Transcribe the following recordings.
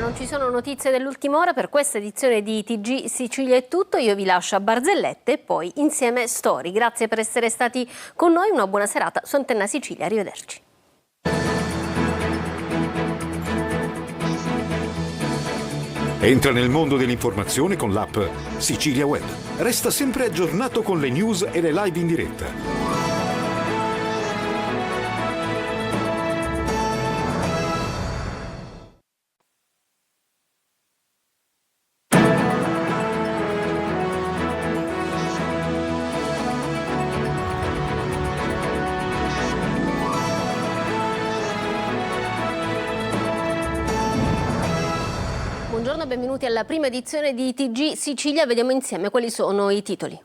non ci sono notizie dell'ultima ora. Per questa edizione di TG Sicilia è tutto. Io vi lascio a barzellette e poi insieme storie. Grazie per essere stati con noi, una buona serata su Antenna Sicilia. Arrivederci. Entra nel mondo dell'informazione con l'app Sicilia Web. Resta sempre aggiornato con le news e le live in diretta. Buongiorno, benvenuti alla prima edizione di TG Sicilia. Vediamo insieme quali sono i titoli.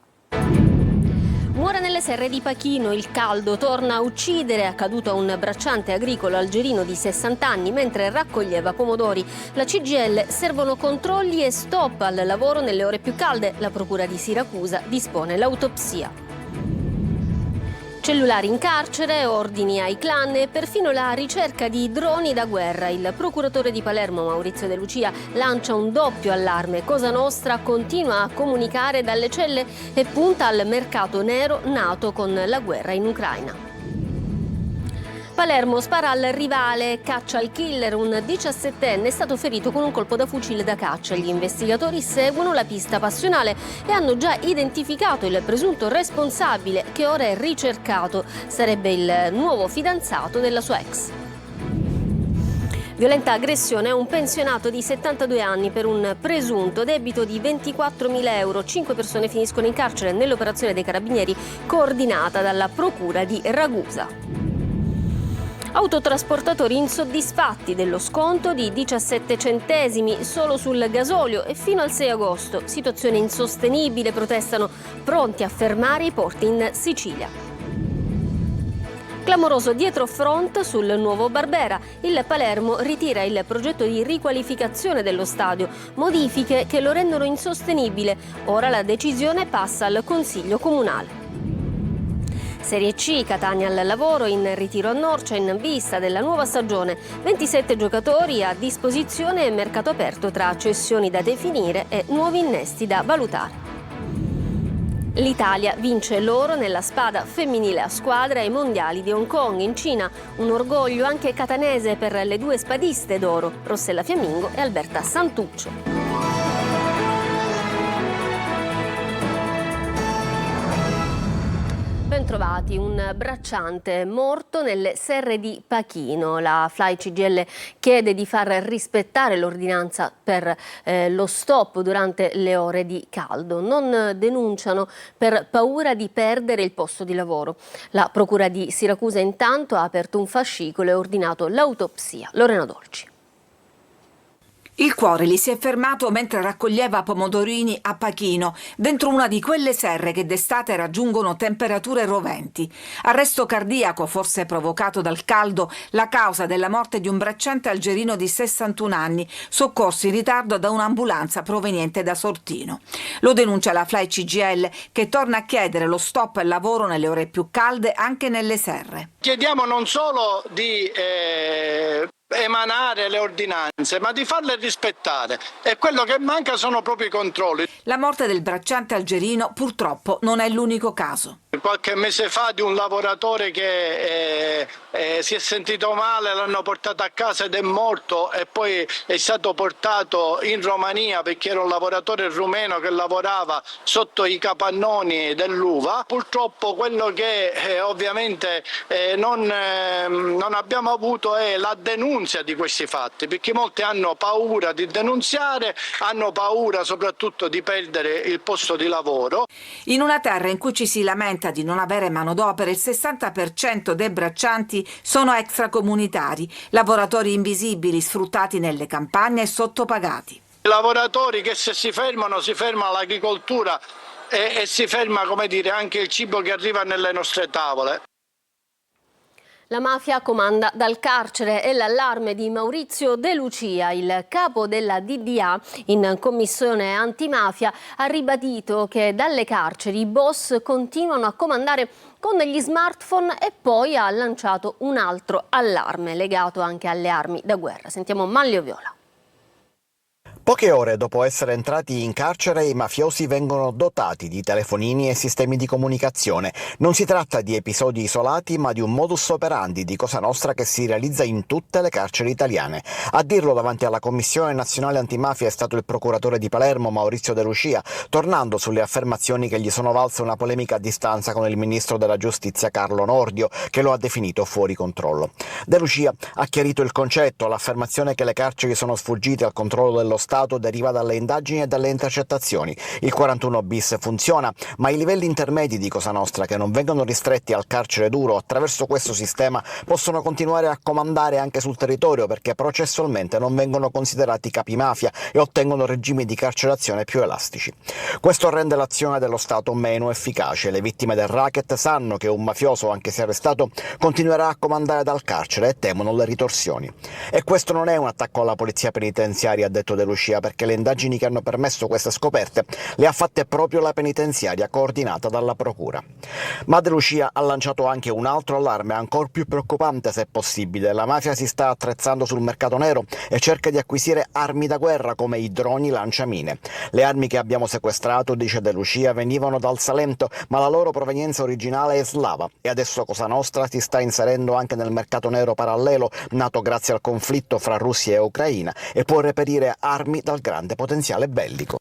Muore nelle serre di Pachino, il caldo torna a uccidere, è caduto a un bracciante agricolo algerino di 60 anni mentre raccoglieva pomodori. La CGIL, servono controlli e stop al lavoro nelle ore più calde. La procura di Siracusa dispone l'autopsia. Cellulari in carcere, ordini ai clan e perfino la ricerca di droni da guerra. Il procuratore di Palermo, Maurizio De Lucia, lancia un doppio allarme. Cosa Nostra continua a comunicare dalle celle e punta al mercato nero nato con la guerra in Ucraina. Palermo spara al rivale, caccia il killer. Un 17enne è stato ferito con un colpo da fucile da caccia. Gli investigatori seguono la pista passionale e hanno già identificato il presunto responsabile, che ora è ricercato. Sarebbe il nuovo fidanzato della sua ex. Violenta aggressione a un pensionato di 72 anni per un presunto debito di 24.000 euro. 5 persone finiscono in carcere nell'operazione dei carabinieri coordinata dalla procura di Ragusa. Autotrasportatori insoddisfatti dello sconto di 17 centesimi solo sul gasolio e fino al 6 agosto. Situazione insostenibile, protestano pronti a fermare i porti in Sicilia. Clamoroso dietro front sul nuovo Barbera. Il Palermo ritira il progetto di riqualificazione dello stadio, modifiche che lo rendono insostenibile. Ora la decisione passa al Consiglio Comunale. Serie C, Catania al lavoro, in ritiro a Norcia in vista della nuova stagione. 27 giocatori a disposizione e mercato aperto tra cessioni da definire e nuovi innesti da valutare. L'Italia vince l'oro nella spada femminile a squadra ai mondiali di Hong Kong in Cina. Un orgoglio anche catanese per le due spadiste d'oro, Rossella Fiammingo e Alberta Santuccio. Bentrovati, un bracciante morto nelle serre di Pachino. La FLAI CGIL chiede di far rispettare l'ordinanza per lo stop durante le ore di caldo. Non denunciano per paura di perdere il posto di lavoro. La procura di Siracusa intanto ha aperto un fascicolo e ordinato l'autopsia. Lorena Dolci. Il cuore gli si è fermato mentre raccoglieva pomodorini a Pachino, dentro una di quelle serre che d'estate raggiungono temperature roventi. Arresto cardiaco, forse provocato dal caldo, la causa della morte di un bracciante algerino di 61 anni, soccorso in ritardo da un'ambulanza proveniente da Sortino. Lo denuncia la FLAI CGIL, che torna a chiedere lo stop al lavoro nelle ore più calde anche nelle serre. Chiediamo non solo di emanare le ordinanze, ma di farle rispettare, e quello che manca sono proprio i controlli. La morte del bracciante algerino purtroppo non è l'unico caso. Qualche mese fa di un lavoratore che si è sentito male, l'hanno portato a casa ed è morto, e poi è stato portato in Romania perché era un lavoratore rumeno che lavorava sotto i capannoni dell'uva. Purtroppo quello che ovviamente non abbiamo avuto è la denuncia di questi fatti, perché molti hanno paura di denunziare, hanno paura soprattutto di perdere il posto di lavoro. In una terra in cui ci si lamenta di non avere manodopera, il 60% dei braccianti sono extracomunitari, lavoratori invisibili sfruttati nelle campagne e sottopagati. I lavoratori che se si ferma l'agricoltura e si ferma, come dire, anche il cibo che arriva nelle nostre tavole. La mafia comanda dal carcere, è l'allarme di Maurizio De Lucia, il capo della DDA in commissione antimafia. Ha ribadito che dalle carceri i boss continuano a comandare con gli smartphone e poi ha lanciato un altro allarme legato anche alle armi da guerra. Sentiamo Manlio Viola. Poche ore dopo essere entrati in carcere, i mafiosi vengono dotati di telefonini e sistemi di comunicazione. Non si tratta di episodi isolati, ma di un modus operandi di Cosa Nostra che si realizza in tutte le carceri italiane. A dirlo davanti alla Commissione Nazionale Antimafia è stato il procuratore di Palermo, Maurizio De Lucia, tornando sulle affermazioni che gli sono valse una polemica a distanza con il ministro della Giustizia Carlo Nordio, che lo ha definito fuori controllo. De Lucia ha chiarito il concetto: l'affermazione che le carceri sono sfuggite al controllo dello Stato deriva dalle indagini e dalle intercettazioni. Il 41 bis funziona, ma i livelli intermedi di Cosa Nostra, che non vengono ristretti al carcere duro, attraverso questo sistema possono continuare a comandare anche sul territorio, perché processualmente non vengono considerati capimafia e ottengono regimi di carcerazione più elastici. Questo rende l'azione dello Stato meno efficace. Le vittime del racket sanno che un mafioso, anche se arrestato, continuerà a comandare dal carcere e temono le ritorsioni. E questo non è un attacco alla polizia penitenziaria, ha detto De Lucia, perché le indagini che hanno permesso queste scoperte le ha fatte proprio la penitenziaria coordinata dalla procura. Ma De Lucia ha lanciato anche un altro allarme ancora più preoccupante, se possibile. La mafia si sta attrezzando sul mercato nero e cerca di acquisire armi da guerra come i droni lanciamine. Le armi che abbiamo sequestrato, dice De Lucia, venivano dal Salento, ma la loro provenienza originale è slava, e adesso Cosa Nostra si sta inserendo anche nel mercato nero parallelo, nato grazie al conflitto fra Russia e Ucraina, e può reperire armi dal grande potenziale bellico.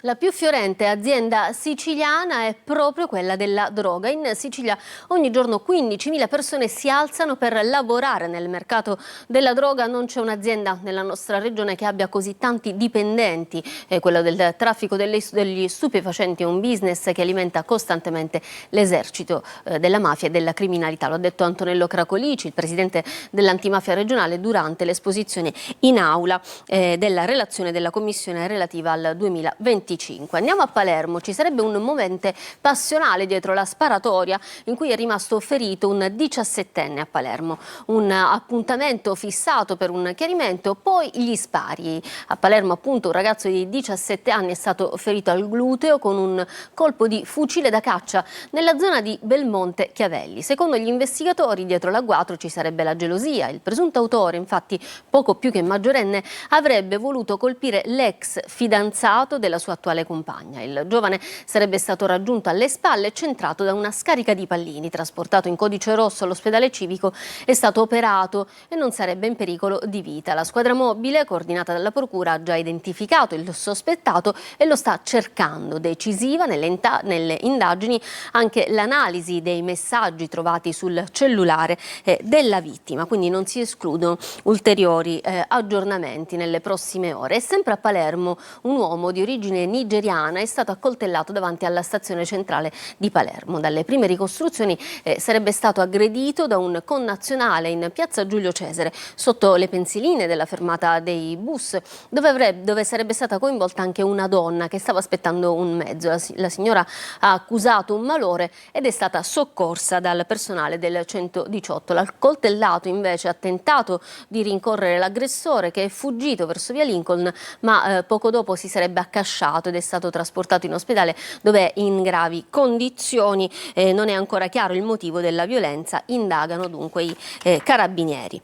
La più fiorente azienda siciliana è proprio quella della droga. In Sicilia ogni giorno 15.000 persone si alzano per lavorare nel mercato della droga. Non c'è un'azienda nella nostra regione che abbia così tanti dipendenti. Quello del traffico degli stupefacenti è un business che alimenta costantemente l'esercito della mafia e della criminalità. Lo ha detto Antonello Cracolici, il presidente dell'antimafia regionale, durante l'esposizione in aula della relazione della commissione relativa al 2020. Andiamo a Palermo. Ci sarebbe un movente passionale dietro la sparatoria in cui è rimasto ferito un 17enne a Palermo. Un appuntamento fissato per un chiarimento, poi gli spari. A Palermo, appunto, un ragazzo di 17 anni è stato ferito al gluteo con un colpo di fucile da caccia nella zona di Belmonte Chiavelli. Secondo gli investigatori, dietro l'agguato ci sarebbe la gelosia. Il presunto autore, infatti poco più che maggiorenne, avrebbe voluto colpire l'ex fidanzato della sua attuale compagna. Il giovane sarebbe stato raggiunto alle spalle e centrato da una scarica di pallini. Trasportato in codice rosso all'ospedale civico, è stato operato e non sarebbe in pericolo di vita. La squadra mobile, coordinata dalla procura, ha già identificato il sospettato e lo sta cercando. Decisiva nelle indagini anche l'analisi dei messaggi trovati sul cellulare della vittima, quindi non si escludono ulteriori aggiornamenti nelle prossime ore. E sempre a Palermo un uomo di origine nigeriana è stato accoltellato davanti alla stazione centrale di Palermo. Dalle prime ricostruzioni sarebbe stato aggredito da un connazionale in piazza Giulio Cesare, sotto le pensiline della fermata dei bus, dove sarebbe stata coinvolta anche una donna che stava aspettando un mezzo. La signora ha accusato un malore ed è stata soccorsa dal personale del 118. L'accoltellato invece ha tentato di rincorrere l'aggressore, che è fuggito verso via Lincoln, ma poco dopo si sarebbe accasciato ed è stato trasportato in ospedale, dove è in gravi condizioni. Non è ancora chiaro il motivo della violenza, indagano dunque i carabinieri.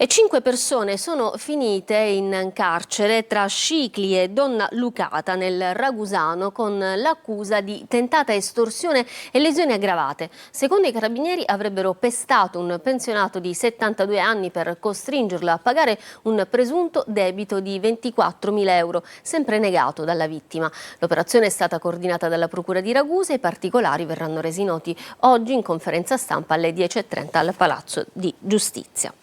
E 5 persone sono finite in carcere tra Scicli e Donna Lucata nel Ragusano con l'accusa di tentata estorsione e lesioni aggravate. Secondo i carabinieri avrebbero pestato un pensionato di 72 anni per costringerlo a pagare un presunto debito di 24.000 euro, sempre negato dalla vittima. L'operazione è stata coordinata dalla Procura di Ragusa e i particolari verranno resi noti oggi in conferenza stampa alle 10:30 al Palazzo di Giustizia.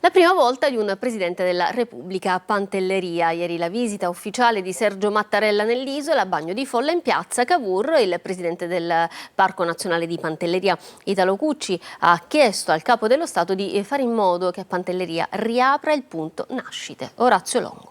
La prima volta di un Presidente della Repubblica a Pantelleria. Ieri la visita ufficiale di Sergio Mattarella nell'isola, bagno di folla in piazza Cavour. Il Presidente del Parco Nazionale di Pantelleria, Italo Cucci, ha chiesto al Capo dello Stato di fare in modo che a Pantelleria riapra il punto nascite. Orazio Longo.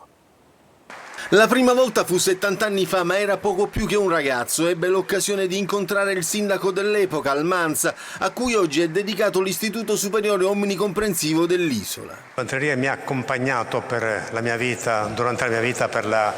La prima volta fu 70 anni fa, ma era poco più che un ragazzo. Ebbe l'occasione di incontrare il sindaco dell'epoca, Almanza, a cui oggi è dedicato l'Istituto Superiore Omnicomprensivo dell'isola. Pantelleria mi ha accompagnato per la mia vita, durante la mia vita, per la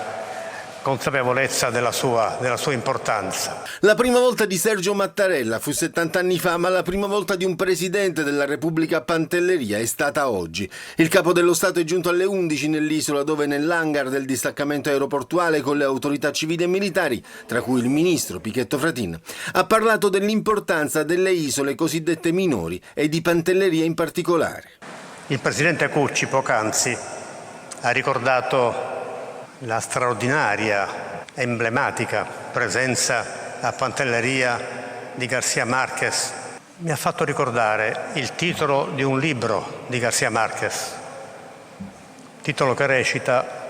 consapevolezza della sua importanza. La prima volta di Sergio Mattarella fu 70 anni fa, ma la prima volta di un presidente della Repubblica a Pantelleria è stata oggi. Il capo dello Stato è giunto alle 11 nell'isola, dove nell'hangar del distaccamento aeroportuale con le autorità civili e militari, tra cui il ministro Pichetto Fratin, ha parlato dell'importanza delle isole cosiddette minori e di Pantelleria in particolare. Il presidente Cucci poc'anzi ha ricordato la straordinaria, emblematica presenza a Pantelleria di García Márquez. Mi ha fatto ricordare il titolo di un libro di García Márquez, titolo che recita: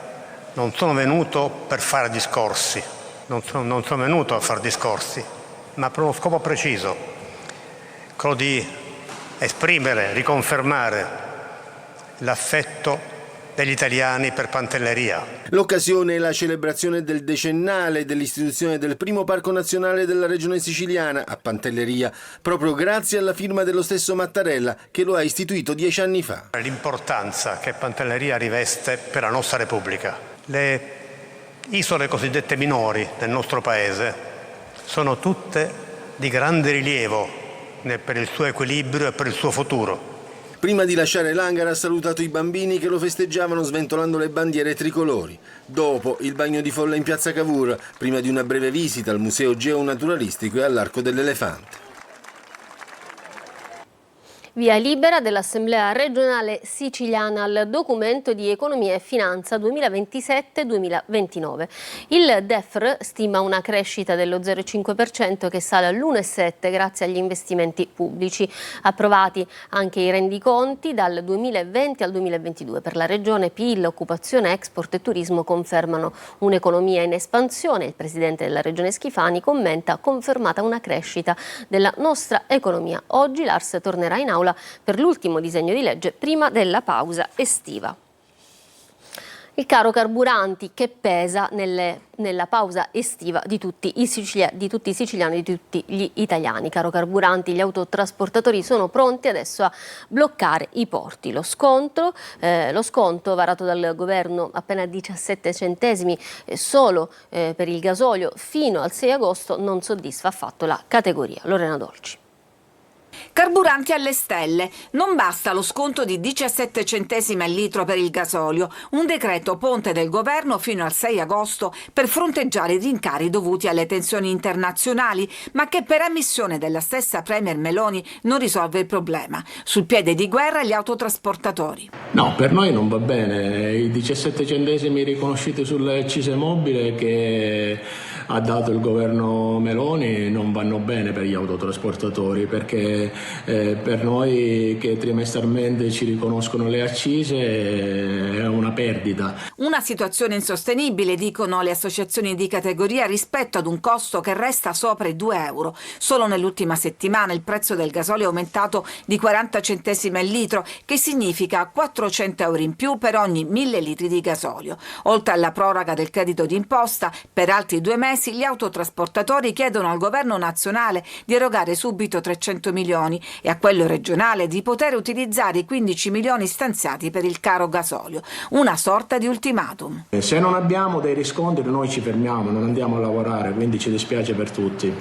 non sono venuto per fare discorsi, non sono venuto a fare discorsi, ma per uno scopo preciso, quello di esprimere, riconfermare l'affetto degli italiani per Pantelleria. L'occasione è la celebrazione del decennale dell'istituzione del primo parco nazionale della regione siciliana a Pantelleria, proprio grazie alla firma dello stesso Mattarella, che lo ha istituito 10 anni fa. L'importanza che Pantelleria riveste per la nostra Repubblica. Le isole cosiddette minori del nostro paese sono tutte di grande rilievo per il suo equilibrio e per il suo futuro. Prima di lasciare l'hangar ha salutato i bambini che lo festeggiavano sventolando le bandiere tricolori. Dopo il bagno di folla in piazza Cavour, prima di una breve visita al Museo Geonaturalistico e all'Arco dell'Elefante. Via libera dell'Assemblea regionale siciliana al documento di economia e finanza 2027-2029. Il DEFR stima una crescita dello 0,5% che sale all'1,7% grazie agli investimenti pubblici. Approvati anche i rendiconti dal 2020 al 2022. Per la regione PIL, occupazione, export e turismo confermano un'economia in espansione. Il presidente della regione Schifani commenta: confermata una crescita della nostra economia. Oggi l'Ars tornerà in aula per l'ultimo disegno di legge prima della pausa estiva. Il caro carburanti che pesa nella pausa estiva di tutti i siciliani, di tutti gli italiani. Caro carburanti, gli autotrasportatori sono pronti adesso a bloccare i porti. Lo sconto varato dal governo, appena 17 centesimi solo per il gasolio fino al 6 agosto, non soddisfa affatto la categoria. Lorena Dolci. Carburanti alle stelle. Non basta lo sconto di 17 centesimi al litro per il gasolio. Un decreto ponte del governo fino al 6 agosto per fronteggiare i rincari dovuti alle tensioni internazionali, ma che per ammissione della stessa Premier Meloni non risolve il problema. Sul piede di guerra gli autotrasportatori. No, per noi non va bene. I 17 centesimi riconosciuti sulle accise mobile che ha dato il governo Meloni non vanno bene per gli autotrasportatori, perché per noi che trimestralmente ci riconoscono le accise è una perdita. Una situazione insostenibile, dicono le associazioni di categoria, rispetto ad un costo che resta sopra i 2 euro. Solo nell'ultima settimana il prezzo del gasolio è aumentato di 40 centesimi al litro, che significa 400 euro in più per ogni 1000 litri di gasolio. Oltre alla proroga del credito d'imposta per altri 2 mesi, gli autotrasportatori chiedono al governo nazionale di erogare subito 300 milioni e a quello regionale di poter utilizzare i 15 milioni stanziati per il caro gasolio. Una sorta di ultimatum. Se non abbiamo dei riscontri noi ci fermiamo, non andiamo a lavorare, quindi ci dispiace per tutti.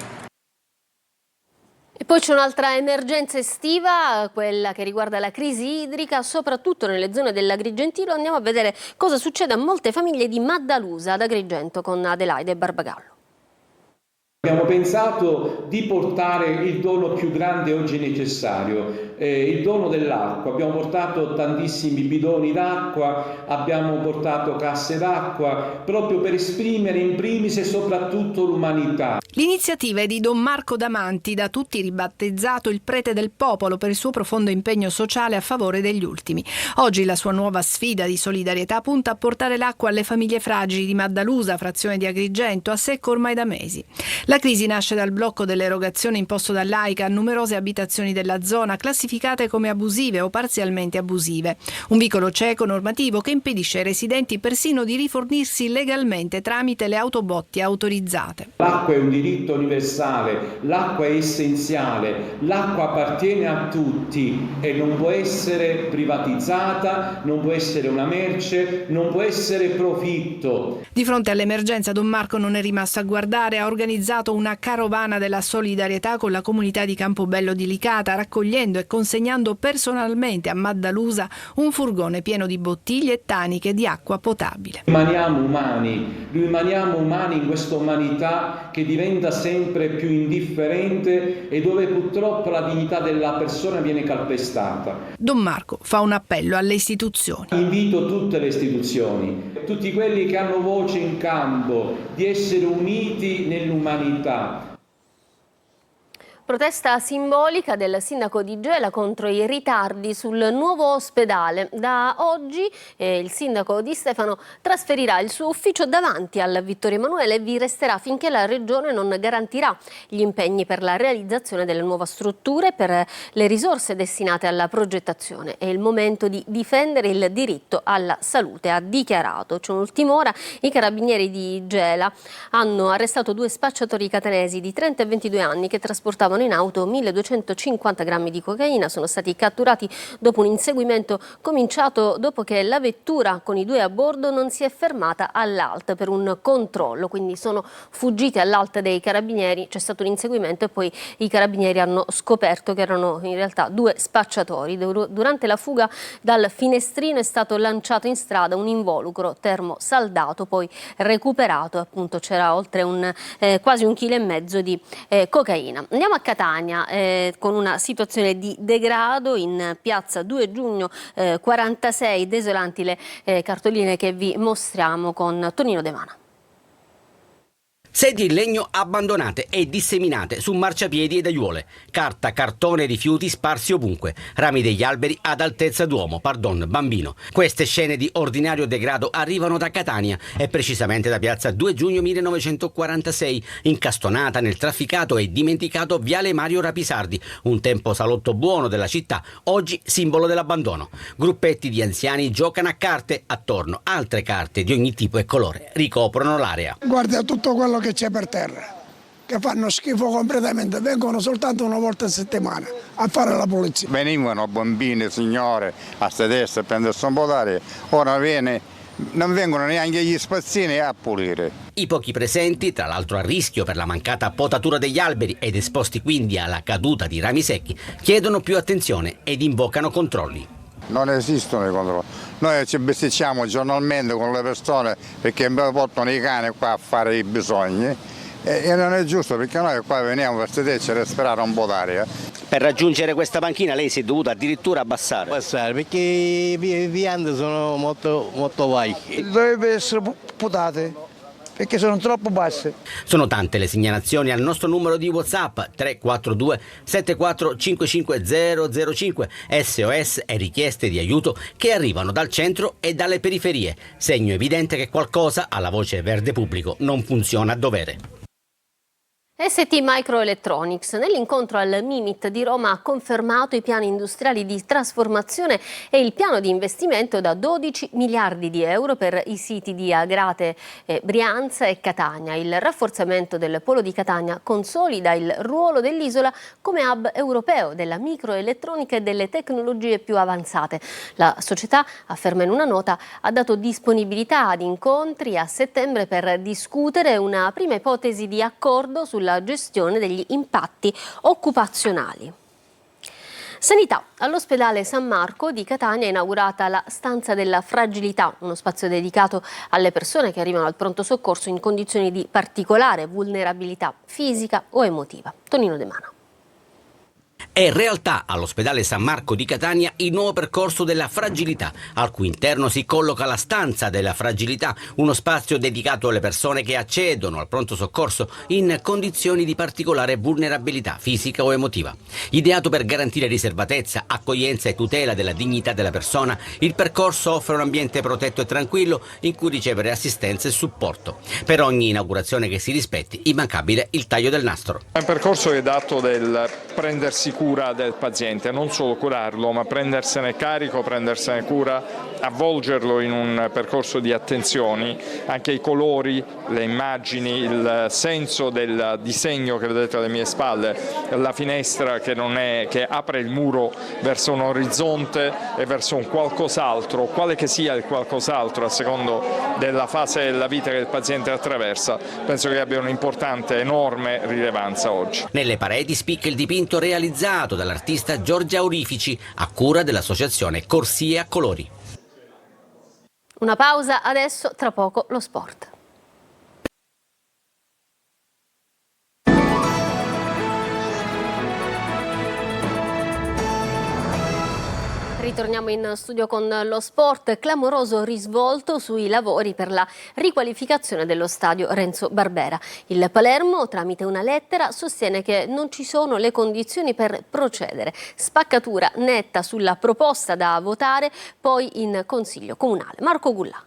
E poi c'è un'altra emergenza estiva, quella che riguarda la crisi idrica, soprattutto nelle zone dell'Agrigentino. Andiamo a vedere cosa succede a molte famiglie di Maddaluse ad Agrigento con Adelaide Barbagallo. Abbiamo pensato di portare il dono più grande oggi necessario, il dono dell'acqua. Abbiamo portato tantissimi bidoni d'acqua, abbiamo portato casse d'acqua, proprio per esprimere in primis e soprattutto l'umanità. L'iniziativa è di Don Marco Damanti, da tutti ribattezzato il prete del popolo per il suo profondo impegno sociale a favore degli ultimi. Oggi la sua nuova sfida di solidarietà punta a portare l'acqua alle famiglie fragili di Maddalusa, frazione di Agrigento, a secco ormai da mesi. La crisi nasce dal blocco dell'erogazione imposto dall'AICA a numerose abitazioni della zona, classificate come abusive o parzialmente abusive. Un vicolo cieco normativo che impedisce ai residenti persino di rifornirsi legalmente tramite le autobotti autorizzate. L'acqua è un diritto universale, l'acqua è essenziale, l'acqua appartiene a tutti e non può essere privatizzata, non può essere una merce, non può essere profitto. Di fronte all'emergenza Don Marco non è rimasto a guardare, ha organizzato una carovana della solidarietà con la comunità di Campobello di Licata, raccogliendo e consegnando personalmente a Maddalusa un furgone pieno di bottiglie e taniche di acqua potabile. Rimaniamo umani in questa umanità che diventa sempre più indifferente e dove purtroppo la dignità della persona viene calpestata. Don Marco fa un appello alle istituzioni. Invito tutte le istituzioni, tutti quelli che hanno voce in campo, di essere uniti nell'umanità. Protesta simbolica del sindaco di Gela contro i ritardi sul nuovo ospedale. Da oggi il sindaco Di Stefano trasferirà il suo ufficio davanti al Vittorio Emanuele e vi resterà finché la regione non garantirà gli impegni per la realizzazione delle nuove strutture e per le risorse destinate alla progettazione. È il momento di difendere il diritto alla salute, ha dichiarato. C'è un'ultima ora, i carabinieri di Gela hanno arrestato 2 spacciatori catanesi di 30 e 22 anni che trasportavano in auto 1250 grammi di cocaina. Sono stati catturati dopo un inseguimento cominciato dopo che la vettura con i 2 a bordo non si è fermata all'ALT per un controllo, quindi sono fuggiti all'ALT dei carabinieri, c'è stato un inseguimento e poi i carabinieri hanno scoperto che erano in realtà 2 spacciatori. Durante la fuga dal finestrino è stato lanciato in strada un involucro termosaldato, poi recuperato, appunto c'era oltre quasi 1,5 kg di cocaina. Andiamo a Catania con una situazione di degrado in piazza 2 giugno 46, desolanti le cartoline che vi mostriamo con Tonino De Mana. Sedie in legno abbandonate e disseminate su marciapiedi ed aiuole, carta, cartone e rifiuti sparsi ovunque, rami degli alberi ad altezza d'uomo, bambino. Queste scene di ordinario degrado arrivano da Catania e precisamente da piazza 2 giugno 1946, incastonata nel trafficato e dimenticato viale Mario Rapisardi, un tempo salotto buono della città, oggi simbolo dell'abbandono. Gruppetti di anziani giocano a carte, attorno altre carte di ogni tipo e colore ricoprono l'area. Guarda tutto quello che c'è per terra, che fanno schifo completamente, vengono soltanto una volta a settimana a fare la pulizia. Venivano bambini, signore, a sedere a prendersi un po' d'aria, ora non vengono neanche gli spazzini a pulire. I pochi presenti, tra l'altro a rischio per la mancata potatura degli alberi ed esposti quindi alla caduta di rami secchi, chiedono più attenzione ed invocano controlli. Non esistono i controlli. Noi ci besticciamo giornalmente con le persone perché portano i cani qua a fare i bisogni e non è giusto perché noi qua veniamo per sederci a respirare un po' d'aria. Per raggiungere questa panchina lei si è dovuta addirittura abbassare. Perché i viandanti sono molto vecchi. Dovrebbe essere putate perché sono troppo basse. Sono tante le segnalazioni al nostro numero di WhatsApp 342 74 005, SOS e richieste di aiuto che arrivano dal centro e dalle periferie, segno evidente che qualcosa alla voce verde pubblico non funziona a dovere. ST Microelectronics nell'incontro al Mimit di Roma ha confermato i piani industriali di trasformazione e il piano di investimento da 12 miliardi di euro per i siti di Agrate, Brianza e Catania. Il rafforzamento del polo di Catania consolida il ruolo dell'isola come hub europeo della microelettronica e delle tecnologie più avanzate. La società, afferma in una nota, ha dato disponibilità ad incontri a settembre per discutere una prima ipotesi di accordo sulla gestione degli impatti occupazionali. Sanità. All'ospedale San Marco di Catania è inaugurata la Stanza della Fragilità, uno spazio dedicato alle persone che arrivano al pronto soccorso in condizioni di particolare vulnerabilità fisica o emotiva. Tonino De Mana. È in realtà all'ospedale San Marco di Catania il nuovo percorso della fragilità, al cui interno si colloca la stanza della fragilità, uno spazio dedicato alle persone che accedono al pronto soccorso in condizioni di particolare vulnerabilità fisica o emotiva. Ideato per garantire riservatezza, accoglienza e tutela della dignità della persona, il percorso offre un ambiente protetto e tranquillo in cui ricevere assistenza e supporto. Per ogni inaugurazione che si rispetti, immancabile il taglio del nastro. È un percorso che è dato del prendersi cura del paziente, non solo curarlo, ma prendersene carico, prendersene cura avvolgerlo in un percorso di attenzioni, anche i colori, le immagini, il senso del disegno che vedete alle mie spalle, la finestra che apre il muro verso un orizzonte e verso un qualcos'altro, quale che sia il qualcos'altro a secondo della fase della vita che il paziente attraversa, penso che abbia un'importante, enorme rilevanza oggi. Nelle pareti spicca il dipinto realizzato dall'artista Giorgia Aurifici a cura dell'associazione Corsie a Colori. Una pausa adesso, tra poco lo sport. Ritorniamo in studio con lo sport. Clamoroso risvolto sui lavori per la riqualificazione dello stadio Renzo Barbera. Il Palermo, tramite una lettera, sostiene che non ci sono le condizioni per procedere. Spaccatura netta sulla proposta da votare poi in Consiglio Comunale. Marco Gullà.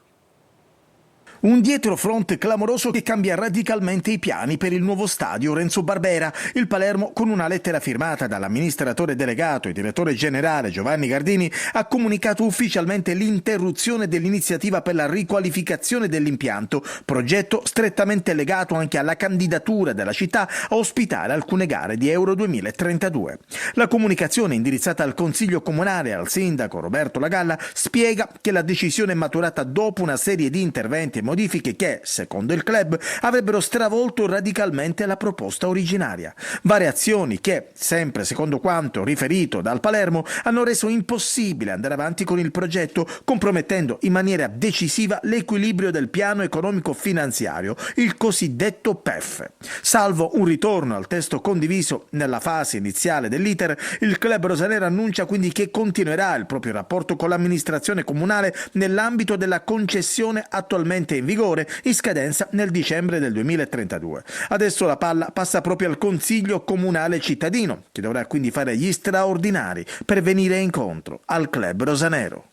Un dietrofront clamoroso che cambia radicalmente i piani per il nuovo stadio Renzo Barbera. Il Palermo, con una lettera firmata dall'amministratore delegato e direttore generale Giovanni Gardini, ha comunicato ufficialmente l'interruzione dell'iniziativa per la riqualificazione dell'impianto, progetto strettamente legato anche alla candidatura della città a ospitare alcune gare di Euro 2032. La comunicazione indirizzata al Consiglio Comunale e al sindaco Roberto Lagalla spiega che la decisione è maturata dopo una serie di interventi e modifiche che, secondo il club, avrebbero stravolto radicalmente la proposta originaria. Variazioni che, sempre secondo quanto riferito dal Palermo, hanno reso impossibile andare avanti con il progetto, compromettendo in maniera decisiva l'equilibrio del piano economico-finanziario, il cosiddetto PEF. Salvo un ritorno al testo condiviso nella fase iniziale dell'iter, il club rosanero annuncia quindi che continuerà il proprio rapporto con l'amministrazione comunale nell'ambito della concessione attualmente in vigore, in scadenza nel dicembre del 2032. Adesso la palla passa proprio al Consiglio Comunale cittadino, che dovrà quindi fare gli straordinari per venire incontro al club rosanero.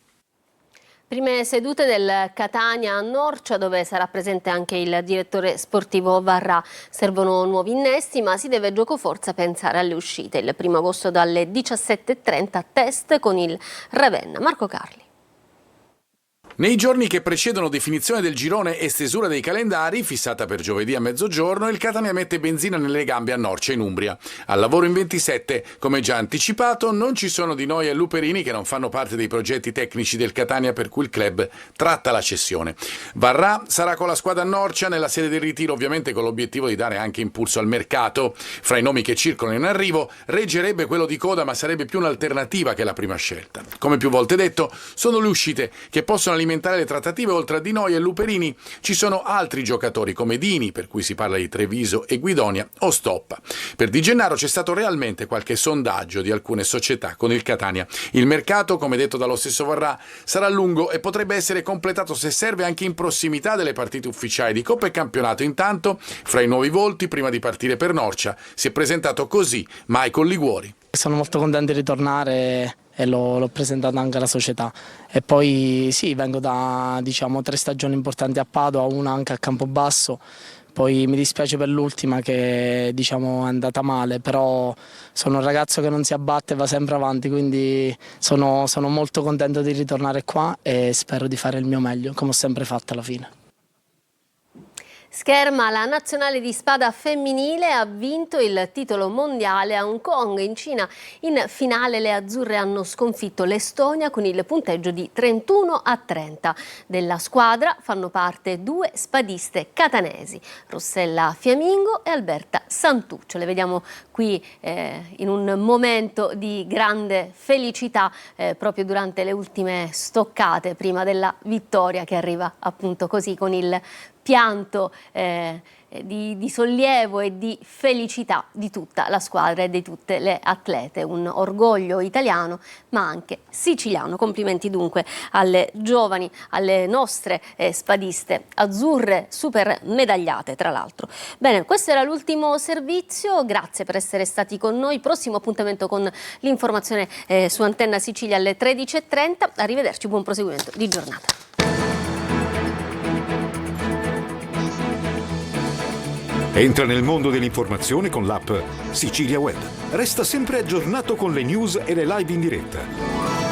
Prime sedute del Catania a Norcia, dove sarà presente anche il direttore sportivo Varrà. Servono nuovi innesti, ma si deve giocoforza pensare alle uscite. Il 1 agosto dalle 17:30 test con il Ravenna. Marco Carli. Nei giorni che precedono definizione del girone e stesura dei calendari, fissata per giovedì a mezzogiorno, il Catania mette benzina nelle gambe a Norcia in Umbria. Al lavoro in 27, come già anticipato, non ci sono Di Noi e Luperini che non fanno parte dei progetti tecnici del Catania per cui il club tratta la cessione. Varrà sarà con la squadra a Norcia nella sede del ritiro, ovviamente con l'obiettivo di dare anche impulso al mercato. Fra i nomi che circolano in arrivo, reggerebbe quello di coda, ma sarebbe più un'alternativa che la prima scelta. Come più volte detto, sono le uscite che possono alimentare le trattative. Oltre a Di Noi e Luperini ci sono altri giocatori come Dini, per cui si parla di Treviso e Guidonia, o Stoppa. Per Di Gennaro c'è stato realmente qualche sondaggio di alcune società con il Catania. Il mercato, come detto dallo stesso Varrà, sarà lungo e potrebbe essere completato se serve anche in prossimità delle partite ufficiali di Coppa e Campionato. Intanto, fra i nuovi volti, prima di partire per Norcia, si è presentato così Michael Liguori. Sono molto contento di ritornare e l'ho presentato anche alla società. E poi sì, vengo da 3 stagioni importanti a Padova, una anche a Campobasso. Poi mi dispiace per l'ultima che è andata male, però sono un ragazzo che non si abbatte e va sempre avanti, quindi sono molto contento di ritornare qua e spero di fare il mio meglio, come ho sempre fatto alla fine. Scherma, la nazionale di spada femminile ha vinto il titolo mondiale a Hong Kong. In Cina, in finale, le azzurre hanno sconfitto l'Estonia con il punteggio di 31-30. Della squadra fanno parte 2 spadiste catanesi, Rossella Fiamingo e Alberta Santuccio. Le vediamo qui in un momento di grande felicità proprio durante le ultime stoccate prima della vittoria, che arriva appunto così con il pianto di sollievo e di felicità di tutta la squadra e di tutte le atlete. Un orgoglio italiano ma anche siciliano. Complimenti dunque alle giovani, alle nostre spadiste azzurre, super medagliate tra l'altro. Bene, questo era l'ultimo servizio, grazie per essere stati con noi. Prossimo appuntamento con l'informazione su Antenna Sicilia alle 13:30. Arrivederci, buon proseguimento di giornata. Entra nel mondo dell'informazione con l'app Sicilia Web. Resta sempre aggiornato con le news e le live in diretta.